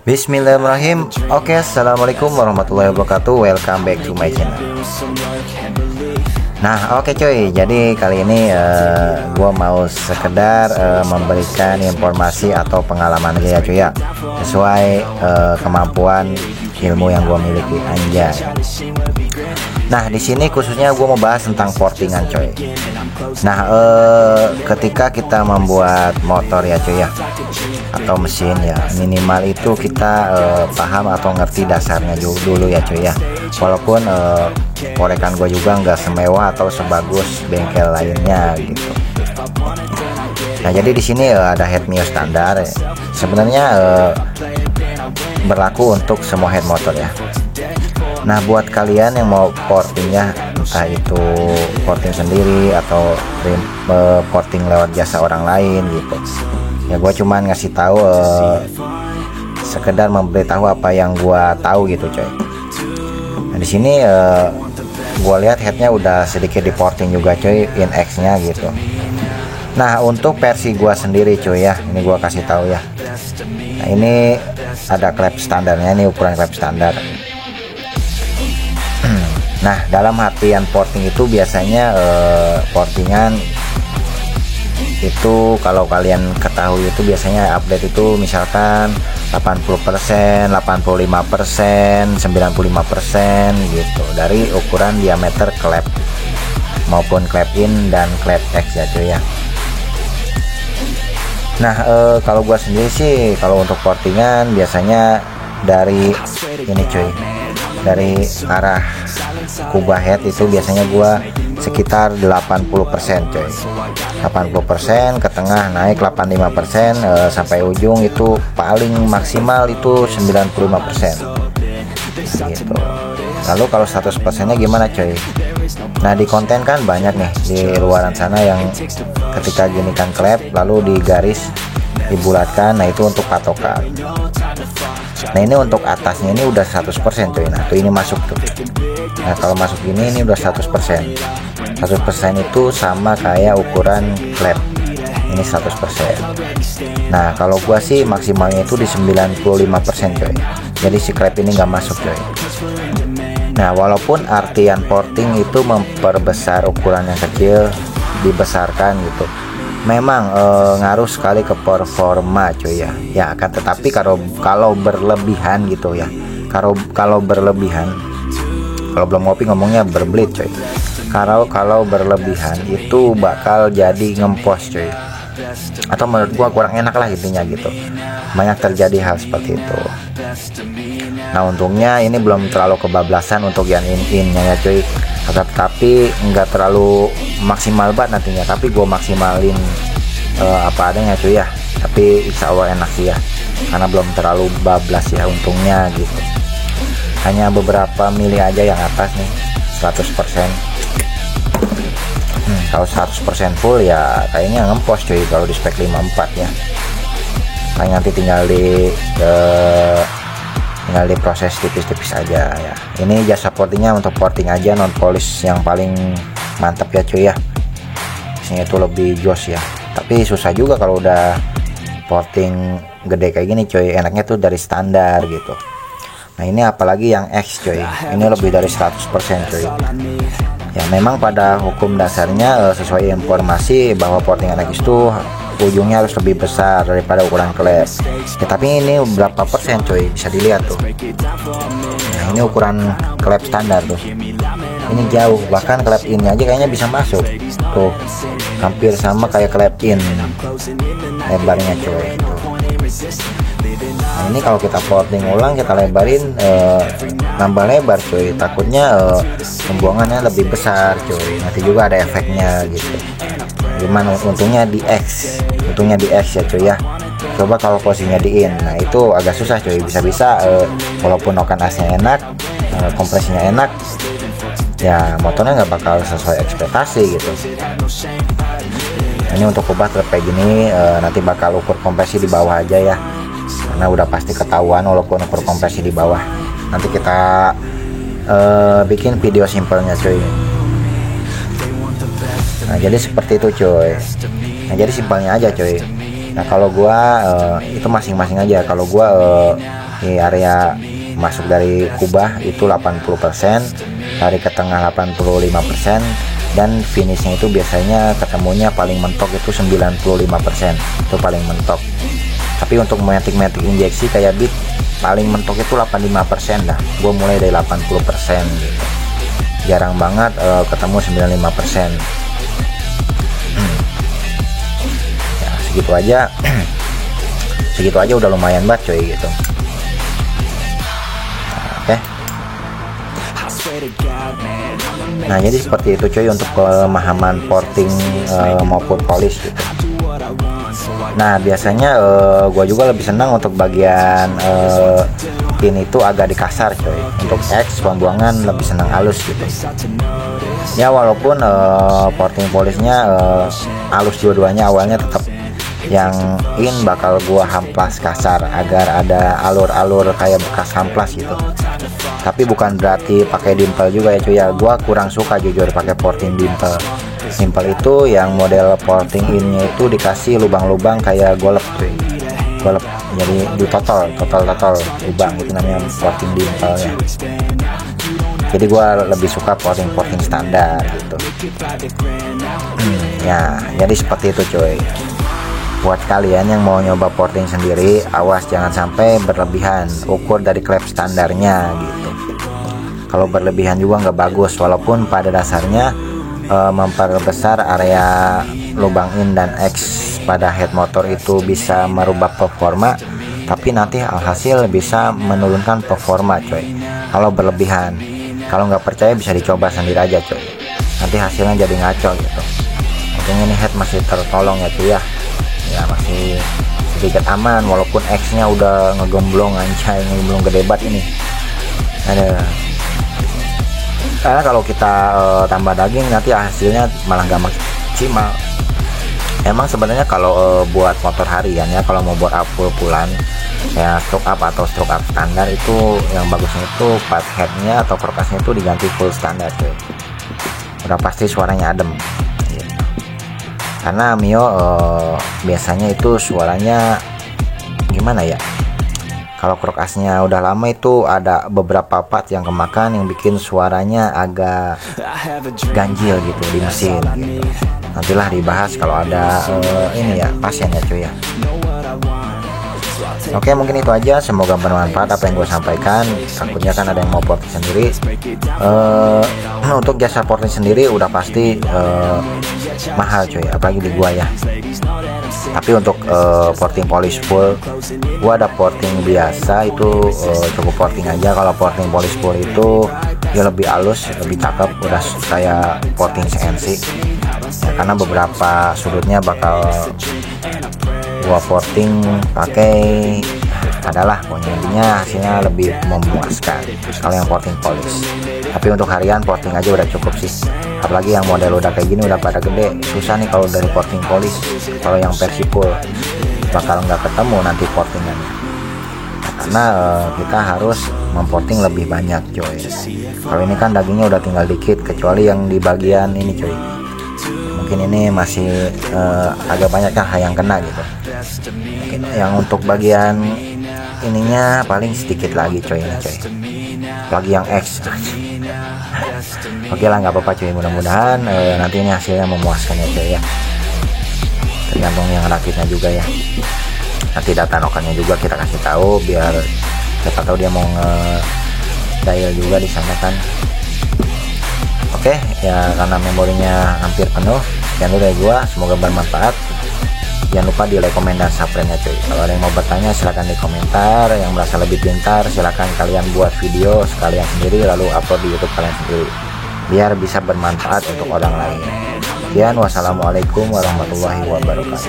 Bismillahirrahmanirrahim. Oke, assalamualaikum warahmatullahi wabarakatuh. Welcome back to my channel. Nah, oke cuy. Jadi kali ini gue mau sekedar memberikan informasi atau pengalaman aja ya cuy ya, sesuai kemampuan ilmu yang gue miliki anjay. Nah, di sini khususnya gue mau bahas tentang portingan coy. Nah, ketika kita membuat motor ya cuy ya, atau mesin ya, minimal itu kita paham atau ngerti dasarnya dulu ya cuy ya. Walaupun korekan gue juga nggak semewah atau sebagus bengkel lainnya gitu. Nah, jadi di sini ada head mio standar ya. Sebenarnya berlaku untuk semua head motor ya. Nah, buat kalian yang mau portingnya, entah itu porting sendiri atau porting lewat jasa orang lain gitu ya, gue cuman ngasih tahu sekedar memberitahu apa yang gue tahu gitu coy. Nah, di sini gue lihat headnya udah sedikit diporting juga coy, in X nya gitu. Nah, untuk versi gue sendiri coy ya, ini gue kasih tahu ya. Nah, ini ada klep standarnya, ini ukuran klep standar. Nah, dalam artian porting itu biasanya portingan itu kalau kalian ketahui itu biasanya update itu misalkan 80%, 85%, 95% gitu dari ukuran diameter klep maupun klep in dan klep X ya cuy ya. Nah, kalau gua sendiri sih kalau untuk portingan biasanya dari ini cuy, dari arah kubah head itu biasanya gua sekitar 80% coy, 80% ke tengah naik 85%, sampai ujung itu paling maksimal itu 95% gitu. Lalu kalau 100% nya gimana coy? Nah, di konten kan banyak nih di luaran sana yang ketika gini kan klep lalu digaris dibulatkan, nah itu untuk patokan. Nah, ini untuk atasnya ini udah 100% coy. Nah, tuh ini masuk tuh. Nah, kalau masuk ini udah 100%. 100% itu sama kayak ukuran klep. Ini 100%. Nah, kalau gua sih maksimalnya itu di 95% coy. Jadi si klep ini nggak masuk coy. Nah, walaupun artian porting itu memperbesar ukuran yang kecil, dibesarkan gitu, memang ngaruh sekali ke performa cuy ya. Ya akan tetapi kalau berlebihan gitu ya, kalau berlebihan, kalau belum ngopi ngomongnya berbelit coy. Kalau berlebihan itu bakal jadi ngempos cuy, atau menurut gua kurang enak lah intinya gitu. Banyak terjadi hal seperti itu. Nah, untungnya ini belum terlalu kebablasan untuk yang in-innya ya cuy, tapi nggak terlalu maksimal banget nantinya, tapi gue maksimalin apa adanya cuy ya. Tapi insya Allah enak sih ya, karena belum terlalu bablas ya untungnya gitu. Hanya beberapa mili aja yang atas nih 100%. Kalau 100% full ya kayaknya ngempos cuy kalau di spek 54 ya. Nah, nanti tinggal diproses tipis-tipis aja ya. Ini jasa portingnya untuk porting aja, non polish yang paling mantap ya cuy ya. Sini itu lebih jos ya, tapi susah juga kalau udah porting gede kayak gini cuy. Enaknya tuh dari standar gitu. Nah, ini apalagi yang X cuy, ini lebih dari 100% cuy ya. Memang pada hukum dasarnya sesuai informasi bahwa portingan X itu ujungnya harus lebih besar daripada ukuran klep ya, tapi ini berapa persen coy, bisa dilihat tuh. Nah, ini ukuran klep standar tuh, ini jauh, bahkan klep in aja kayaknya bisa masuk tuh, hampir sama kayak klep in lebarnya coy tuh. Nah, ini kalau kita porting ulang kita lebarin, nambah lebar coy, takutnya pembuangannya lebih besar coy, nanti juga ada efeknya gitu. Gimana untungnya di X ya cuy ya. Coba kalau posisinya di in, nah itu agak susah cuy, bisa-bisa walaupun noken asnya enak, kompresinya enak ya, motornya nggak bakal sesuai ekspektasi gitu. Ini untuk ubah klep kayak gini, nanti bakal ukur kompresi di bawah aja ya, karena udah pasti ketahuan walaupun ukur kompresi di bawah. Nanti kita bikin video simpelnya cuy. Nah, jadi seperti itu cuy. Nah, jadi simpelnya aja cuy. Nah kalau gua itu masing-masing aja. Kalau gua di area masuk dari kubah itu 80%, dari ke tengah 85%, dan finishnya itu biasanya ketemunya paling mentok itu 95%, itu paling mentok. Tapi untuk matic injeksi kayak beat paling mentok itu 85% dah. Gue mulai dari 80% gitu. Jarang banget ketemu 95%. Ya segitu aja. Segitu aja udah lumayan banget coy gitu. Oke. Nah jadi seperti itu coy untuk pemahaman porting maupun polish gitu. Nah biasanya gue juga lebih senang untuk bagian ini tuh agak dikasar coy. Untuk X pembuangan lebih senang halus gitu. Ya walaupun porting polishnya halus dua-duanya, awalnya tetap yang in bakal gua hamplas kasar agar ada alur-alur kayak bekas hamplas gitu. Tapi bukan berarti pakai dimple juga ya cuy ya. Gua kurang suka jujur pakai porting dimple. Dimple itu yang model porting innya itu dikasih lubang-lubang kayak golep cuy. Golep jadi di total lubang, itu namanya porting dimple ya. Jadi gua lebih suka porting standar gitu. Ya jadi seperti itu cuy. Buat kalian yang mau nyoba porting sendiri, awas jangan sampai berlebihan, ukur dari klep standarnya gitu. Kalau berlebihan juga nggak bagus, walaupun pada dasarnya memperbesar area lubang in dan X pada head motor itu bisa merubah performa, tapi nanti alhasil bisa menurunkan performa coy kalau berlebihan. Kalau nggak percaya bisa dicoba sendiri aja coy, nanti hasilnya jadi ngaco gitu. Untungnya ini head masih tertolong ya cuy ya. Ya masih sedikit aman, walaupun X nya udah ngegemblong anjay, ngegemblong gede banget ini. Ada karena kalau kita tambah daging nanti hasilnya malah gak maksimal. Emang sebenarnya kalau buat motor harian ya, kalau mau buat up full-fullan ya stroke up atau stroke up standar, itu yang bagusnya itu part headnya atau karkasnya itu diganti full standar tuh. Udah pasti suaranya adem. Karena Mio biasanya itu suaranya gimana ya, kalau krokasnya udah lama itu ada beberapa part yang kemakan yang bikin suaranya agak ganjil gitu di mesin gitu. Nantilah dibahas kalau ada ini ya pasiennya cuy ya. Oke mungkin itu aja, semoga bermanfaat apa yang gue sampaikan. Takutnya kan ada yang mau porting sendiri. Untuk jasa porting sendiri udah pasti mahal cuy, apalagi di gua ya. Tapi untuk porting polish full, gua ada porting biasa itu cukup porting aja. Kalau porting polish full itu dia lebih halus, lebih cakep, udah kayak porting CNC ya, karena beberapa sudutnya bakal gua porting pakai adalah pokoknya hasilnya lebih memuaskan kalau yang porting polish. Tapi untuk harian porting aja udah cukup sih, apalagi yang model udah kayak gini udah pada gede, susah nih kalau dari porting polish. Kalau yang versi full bakal nggak ketemu nanti portingannya, karena kita harus memporting lebih banyak coy. Kalau ini kan dagingnya udah tinggal dikit, kecuali yang di bagian ini coy, mungkin ini masih agak banyak kan yang kena gitu. Mungkin yang untuk bagian ininya paling sedikit lagi coy, ini coy, lagi yang X. Oke lah, nggak apa-apa cuy, mudah-mudahan nanti ini hasilnya memuaskan ya cuy ya. Tergantung yang rakitnya juga ya, nanti data nokannya juga kita kasih tahu biar siapa tahu dia mau nge-dial juga di sana kan. Oke ya, karena memorinya hampir penuh, sekian dulu dari gua, semoga bermanfaat. Jangan lupa di like, komen, dan subscribe-nya cuy. Kalau ada yang mau bertanya silahkan di komentar. Yang merasa lebih pintar silahkan kalian buat video sekalian sendiri lalu upload di YouTube kalian sendiri, biar bisa bermanfaat untuk orang lain. Sekian, wassalamualaikum warahmatullahi wabarakatuh.